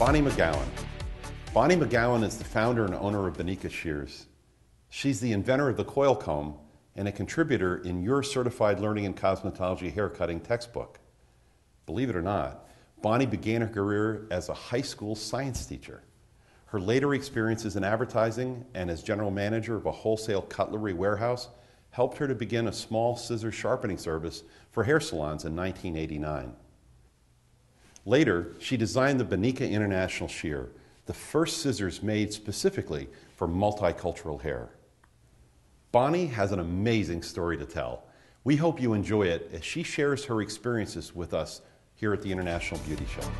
Bonnie Megowan. Bonnie Megowan is the founder and owner of Bonika Shears. She's the inventor of the coil comb and a contributor in your Certified Learning in Cosmetology Haircutting textbook. Believe it or not, Bonnie began her career as a high school science teacher. Her later experiences in advertising and as general manager of a wholesale cutlery warehouse helped her to begin a small scissor sharpening service for hair salons in 1989. Later, she designed the Bonika International Shear, the first scissors made specifically for multicultural hair. Bonnie has an amazing story to tell. We hope you enjoy it as she shares her experiences with us here at the International Beauty Show.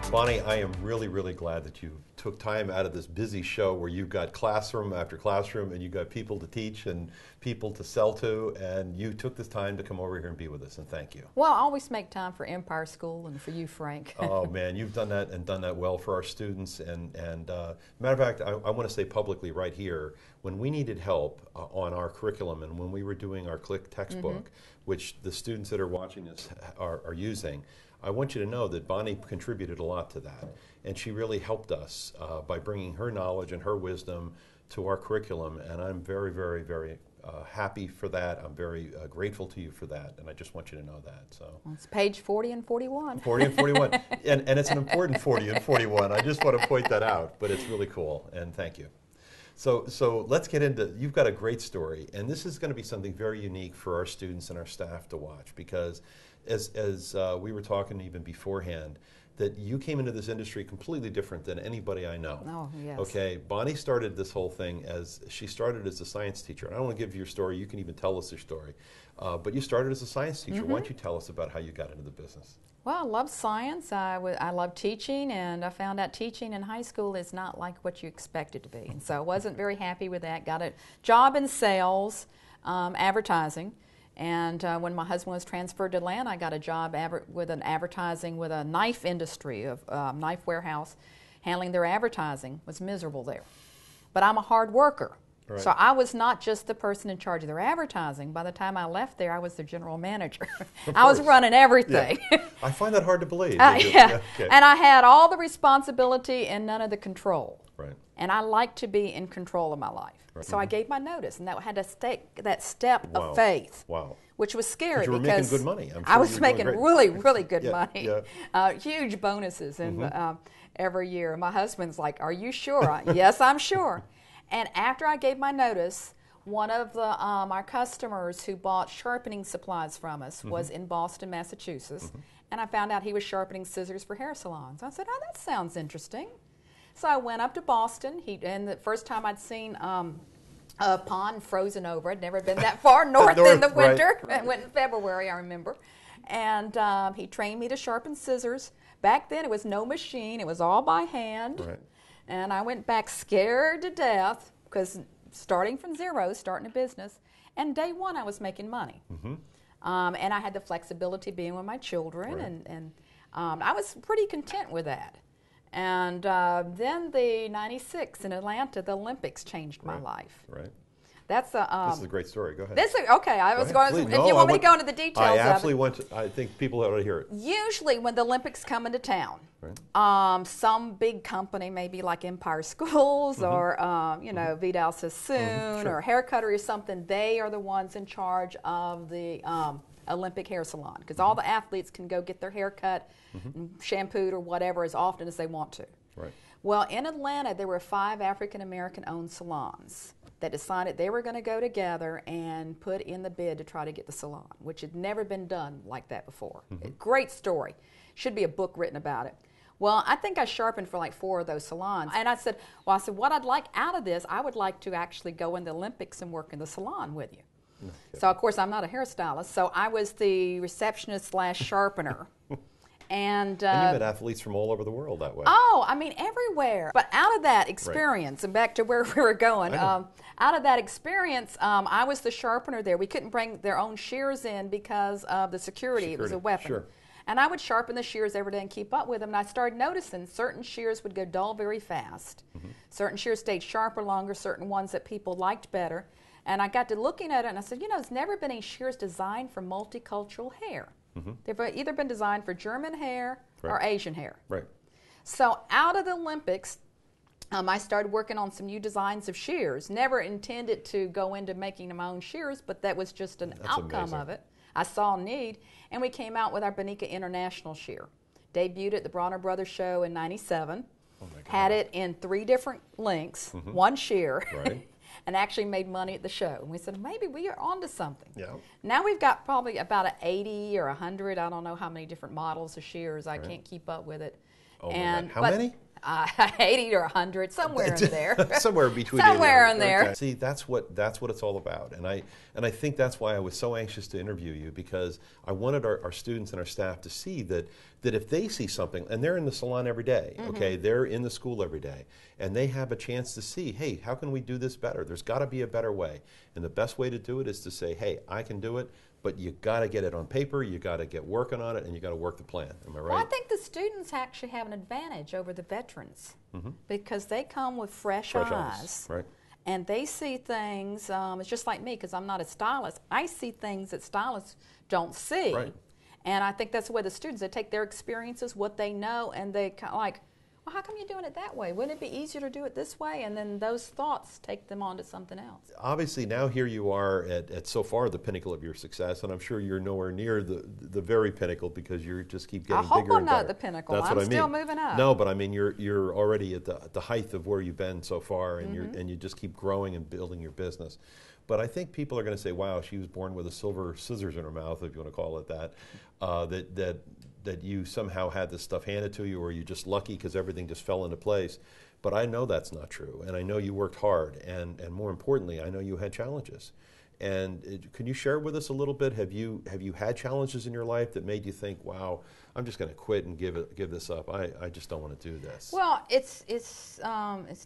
Bonnie, I am really, really glad that you took time out of this busy show where you've got classroom after classroom and you've got people to teach and people to sell to, and you took this time to come over here and be with us, and thank you. Well, I always make time for Empire School and for you, Frank. Oh man, you've done that and done that well for our students. And matter of fact, I want to say publicly right here, when we needed help on our curriculum and when we were doing our Click textbook, which the students that are watching this are using, I want you to know that Bonnie contributed a lot to that, and she really helped us by bringing her knowledge and her wisdom to our curriculum, and I'm very, very, very happy for that. I'm very grateful to you for that, and I just want you to know that. So well, it's page 40 and 41. 40 and 41, and it's an important 40 and 41. I just want to point that out, but it's really cool, and thank you. So let's get into, you've got a great story, and this is going to be something very unique for our students and our staff to watch, because as we were talking even beforehand, that you came into this industry completely different than anybody I know. Oh, yes. Okay, Bonnie started this whole thing she started as a science teacher. I don't want to give you your story, you can even tell us your story. But you started as a science teacher. Why don't you tell us about how you got into the business? Well, I love science. I love teaching, and I found out teaching in high school is not like what you expect it to be. And so I wasn't very happy with that. Got a job in sales, advertising. And when my husband was transferred to Atlanta, I got a job with an advertising with a knife industry, of knife warehouse, handling their advertising. Was miserable there. But I'm a hard worker. Right. So I was not just the person in charge of their advertising. By the time I left there, I was their general manager. I was running everything. Yeah. I find that hard to believe. Yeah. Okay. And I had all the responsibility and none of the control. Right. And I like to be in control of my life. Right. So I gave my notice, and that had to take that step of faith. Wow. Which was scary, you were because making good money. I'm sure I was making really, really good money. Yeah. Huge bonuses every year. My husband's like, "Are you sure?" Yes, I'm sure. And after I gave my notice, one of our customers who bought sharpening supplies from us was in Boston, Massachusetts, and I found out he was sharpening scissors for hair salons. I said, "Oh, that sounds interesting." So I went up to Boston, and the first time I'd seen a pond frozen over. I'd never been that far north in the winter. Right. I went in February, I remember. And he trained me to sharpen scissors. Back then, it was no machine. It was all by hand. Right. And I went back scared to death, because starting from zero, starting a business, and day one, I was making money. And I had the flexibility being with my children, and I was pretty content with that. And then the '96 in Atlanta, the Olympics changed my life. Right. This is a great story. Go ahead. Okay. I was going. If you want me to go into the details, I absolutely want to. I think people ought to hear it. Usually, when the Olympics come into town, some big company, maybe like Empire Schools or Vidal Sassoon or Hair Cutlery or something, they are the ones in charge of the Olympic hair salon, because all the athletes can go get their hair cut, shampooed or whatever as often as they want to. Right. Well, in Atlanta, there were 5 African-American-owned salons that decided they were going to go together and put in the bid to try to get the salon, which had never been done like that before. Great story. Should be a book written about it. Well, I think I sharpened for like 4 of those salons. And I said, what I'd like out of this, I would like to actually go in the Olympics and work in the salon with you. So, of course, I'm not a hairstylist, so I was the receptionist / sharpener. And you met athletes from all over the world that way. Oh, I mean, everywhere. But out of that experience, and back to where we were going, out of that experience, I was the sharpener there. We couldn't bring their own shears in because of the security. It was a weapon. Sure. And I would sharpen the shears every day and keep up with them. And I started noticing certain shears would go dull very fast. Certain shears stayed sharper longer, certain ones that people liked better. And I got to looking at it, and I said, there's never been any shears designed for multicultural hair. They've either been designed for German hair or Asian hair. Right. So out of the Olympics, I started working on some new designs of shears. Never intended to go into making my own shears, but that was just an outcome of it. I saw a need, and we came out with our Bonika International shear. Debuted at the Bronner Brothers show in '97. Oh my God. Had it in 3 different lengths, one shear, and actually made money at the show. And we said, maybe we are onto something. Yeah. Now we've got probably about 80 or 100, I don't know how many different models of shears. I can't keep up with it. Oh and, how many? 80 or 100, somewhere in there. Somewhere between. Somewhere in there. See, that's what it's all about, and I think that's why I was so anxious to interview you, because I wanted our students and our staff to see that if they see something, and they're in the salon every day, okay, they're in the school every day, and they have a chance to see, hey, how can we do this better? There's got to be a better way, and the best way to do it is to say, hey, I can do it. But you got to get it on paper, you got to get working on it, and you got to work the plan. Am I right? Well, I think the students actually have an advantage over the veterans because they come with fresh eyes. Right. And they see things, it's just like me, because I'm not a stylist. I see things that stylists don't see. Right. And I think that's the way the students, they take their experiences, what they know, and they kind of like, well, how come you're doing it that way? Wouldn't it be easier to do it this way? And then those thoughts take them on to something else. Obviously, now here you are at so far the pinnacle of your success, and I'm sure you're nowhere near the very pinnacle, because you just keep getting bigger and better. I hope I'm not at the pinnacle. That's what I mean. Still moving up. No, but I mean you're already at the height of where you've been so far, and you just keep growing and building your business. But I think people are going to say, wow, she was born with a silver scissors in her mouth, if you want to call it that, that you somehow had this stuff handed to you, or you're just lucky because everything just fell into place. But I know that's not true, and I know you worked hard, and more importantly, I know you had challenges. And can you share with us a little bit? Have you had challenges in your life that made you think, wow, I'm just going to quit and give this up. I just don't want to do this. Well, it's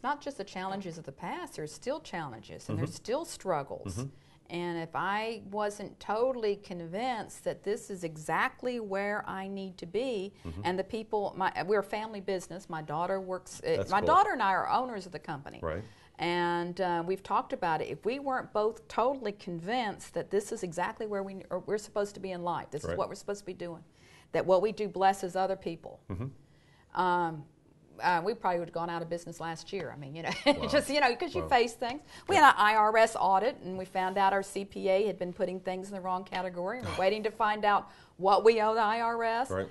not just the challenges of the past. There's still challenges, and there's still struggles. And if I wasn't totally convinced that this is exactly where I need to be, and the people, we're a family business. My daughter works. My daughter and I are owners of the company. Right. And we've talked about it. If we weren't both totally convinced that this is exactly where we're supposed to be in life, this is what we're supposed to be doing, that what we do blesses other people, we probably would have gone out of business last year. I mean, you know, just, you know, because you face things. We had an IRS audit, and we found out our CPA had been putting things in the wrong category, and we're waiting to find out what we owe the IRS. Right.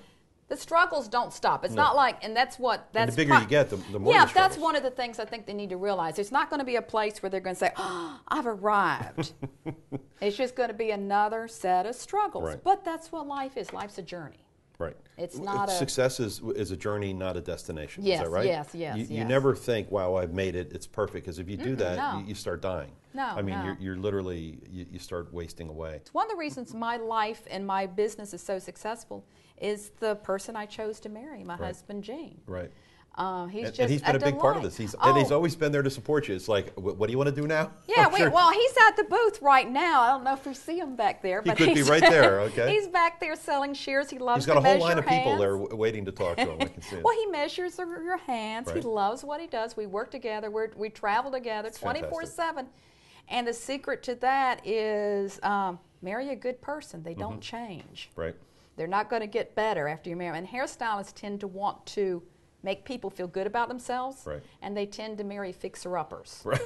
The struggles don't stop. It's not like, and that's what, that's... And the bigger you get, the more yeah, the that's one of the things I think they need to realize. It's not going to be a place where they're going to say, oh, I've arrived. It's just going to be another set of struggles. Right. But that's what life is. Life's a journey. Right. It's not Success is a journey, not a destination. Yes, is that right? Yes, yes, you never think, wow, I've made it, it's perfect. Because if you do that, you start dying. No, I mean, you're literally, you start wasting away. It's one of the reasons my life and my business is so successful is the person I chose to marry, my husband, Gene. Right. He's and he's been a big part of this. And he's always been there to support you. It's like, what do you want to do now? Yeah, well, he's at the booth right now. I don't know if you see him back there. But he could be right there, okay. He's back there selling shears. He loves to measure hands. He's got a whole line of people there waiting to talk to him. I can see it. Well, he measures your hands. Right. He loves what he does. We work together. We travel together 24/7. And the secret to that is marry a good person. They don't change. Right. They're not going to get better after you marry them. And hairstylists tend to want to make people feel good about themselves, and they tend to marry fixer-uppers. Right.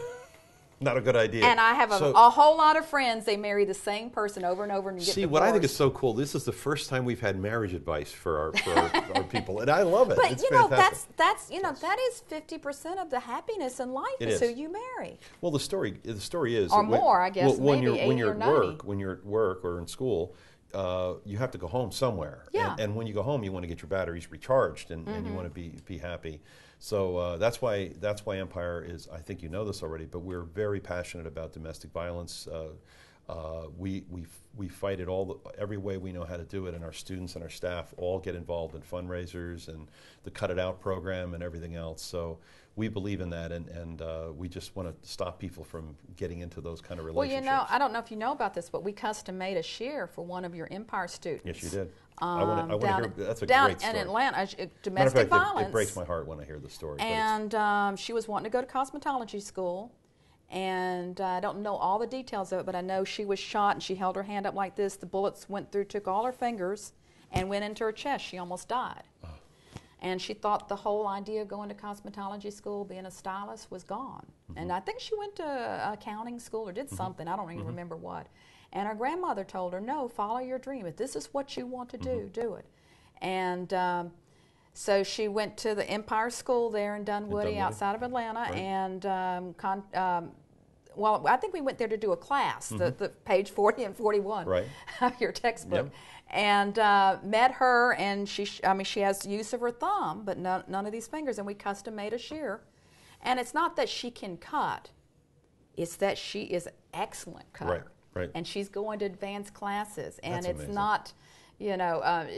Not a good idea. And I have a whole lot of friends, they marry the same person over and over and get divorced. See, what I think is so cool, this is the first time we've had marriage advice for our people, and I love it. But it's you know, fantastic. that's that is 50% of the happiness in life is who you marry. Well, the story is, or more, I guess, when maybe 80 or 90. When you're at work or in school, you have to go home somewhere. Yeah. And when you go home, you want to get your batteries recharged, and you want to be happy. So that's why Empire is, I think you know this already, but we're very passionate about domestic violence. We fight it every way we know how to do it, and our students and our staff all get involved in fundraisers and the Cut It Out program and everything else. So we believe in that, and we just want to stop people from getting into those kind of relationships. Well, you know, I don't know if you know about this, but we custom made a shear for one of your Empire students. Yes, you did. I want to hear. That's a great story. In Atlanta, domestic violence. It breaks my heart when I hear the story. And she was wanting to go to cosmetology school, and I don't know all the details of it, but I know she was shot, and she held her hand up like this. The bullets went through, took all her fingers, and went into her chest. She almost died. Oh. And she thought the whole idea of going to cosmetology school, being a stylist, was gone. And I think she went to accounting school or did something. I don't even remember what. And her grandmother told her, no, follow your dream. If this is what you want to do, do it. And so she went to the Empire School there in Dunwoody, outside of Atlanta. Right. And, well, I think we went there to do a class, the page 40 and 41 of your textbook. Yep. And met her, and she has use of her thumb, but none of these fingers. And we custom made a shear. And it's not that she can cut, it's that she is an excellent cutter. Right. And she's going to advanced classes. And That's it's amazing. not,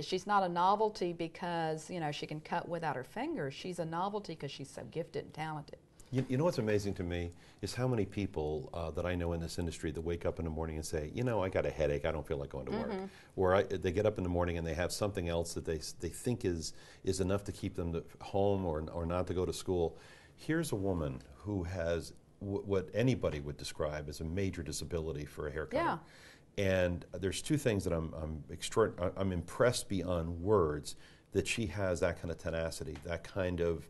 she's not a novelty because, she can cut without her fingers. She's a novelty because she's so gifted and talented. You know what's amazing to me is how many people that I know in this industry that wake up in the morning and say, I got a headache, I don't feel like going to work. Or they get up in the morning and they have something else that they think is enough to keep them home or not to go to school. Here's a woman who has what anybody would describe as a major disability for a haircutter. Yeah. And there's two things that I'm impressed beyond words, that she has that kind of tenacity, that kind of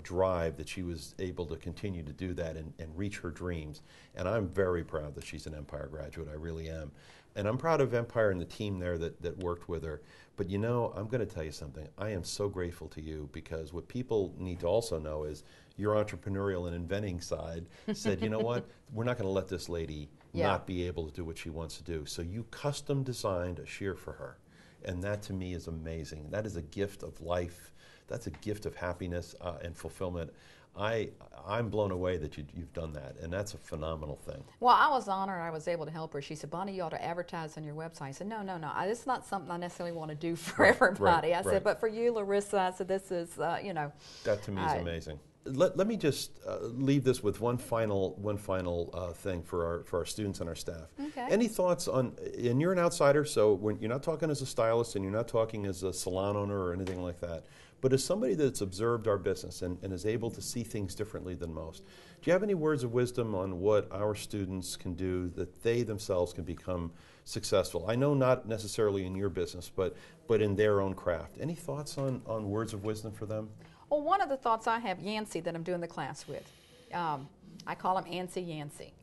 drive, that she was able to continue to do that and reach her dreams. And I'm very proud that she's an Empire graduate. I really am. And I'm proud of Empire and the team there that worked with her. But I'm going to tell you something. I am so grateful to you, because what people need to also know is your entrepreneurial and inventing side said, you know what, we're not going to let this lady not be able to do what she wants to do. So you custom designed a shear for her. And that to me is amazing. That is a gift of life. That's a gift of happiness and fulfillment. I'm blown away that you've done that, and that's a phenomenal thing. Well, I was honored I was able to help her. She said, Bonnie, you ought to advertise on your website. I said, no, it's not something I necessarily want to do for everybody. I said, but for you, Larissa, I said, this is, That to me is amazing. Let me just leave this with one final thing for our students and our staff. Okay. Any thoughts on, and you're an outsider, so you're not talking as a stylist and you're not talking as a salon owner or anything like that, but as somebody that's observed our business and is able to see things differently than most, do you have any words of wisdom on what our students can do that they themselves can become successful? I know not necessarily in your business, but in their own craft. Any thoughts on words of wisdom for them? Well, one of the thoughts I have, Yancey, that I'm doing the class with, I call him Antsy Yancey.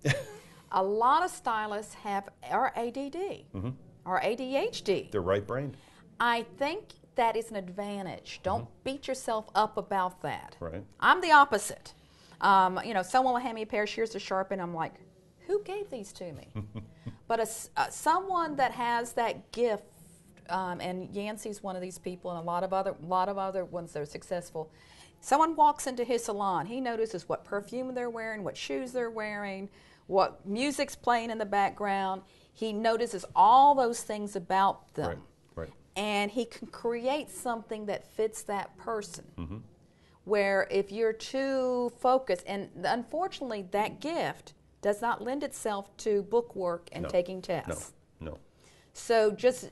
A lot of stylists are ADD or ADHD. They're right-brained. I think that is an advantage. Don't beat yourself up about that. Right. I'm the opposite. Someone will hand me a pair of shears to sharpen. I'm like, who gave these to me? But someone that has that gift, and Yancey's one of these people, and a lot of other ones that are successful. Someone walks into his salon, he notices what perfume they're wearing, what shoes they're wearing, what music's playing in the background. He notices all those things about them. Right. And he can create something that fits that person. Where if you're too focused, and unfortunately that gift does not lend itself to book work and taking tests. No. So just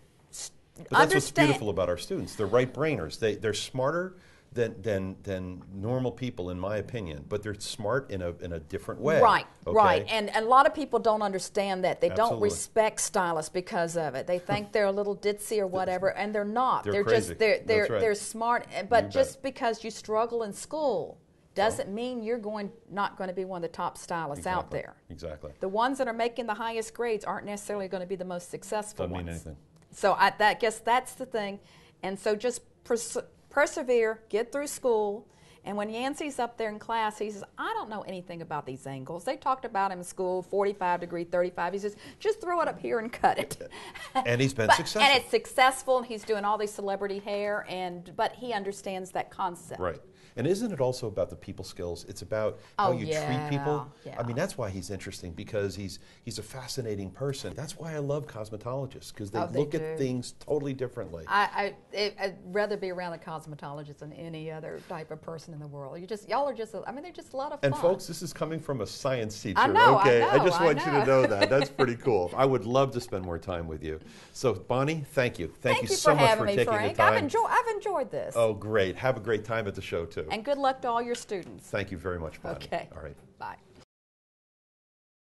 But that's what's beautiful about our students. They're right-brainers. They're smarter than normal people, in my opinion, but they're smart in a different way. Right. Okay? And a lot of people don't understand that. They don't Absolutely. respect stylists because of it. They think they're a little ditzy or whatever, and they're not. They're crazy. Just That's right. they're smart, but You just bet. because you struggle in school doesn't mean you're not going to be one of the top stylists out there. Exactly. The ones that are making the highest grades aren't necessarily going to be the most successful Doesn't ones. mean anything. So I guess that's the thing. And so just persevere, get through school. And when Yancey's up there in class, he says, I don't know anything about these angles. They talked about him in school, 45 degree, 35. He says, just throw it up here and cut it. And he's been successful. And it's successful, and he's doing all these celebrity hair, but he understands that concept. Right. And isn't it also about the people skills? It's about how you treat people. Yeah. I mean, that's why he's interesting, because he's a fascinating person. That's why I love cosmetologists, because they look at things totally differently. I'd rather be around a cosmetologist than any other type of person in the world. Y'all are just, they're just a lot of fun. And folks, this is coming from a science teacher. I know, okay, I know, I just want you to know that. That's pretty cool. cool. I would love to spend more time with you. So, Bonnie, thank you. Thank you for so much having for me, taking Frank. the time. I've enjoyed this. Oh, great. Have a great time at the show, too. And good luck to all your students. Thank you very much, Bonnie. Okay. All right. Bye.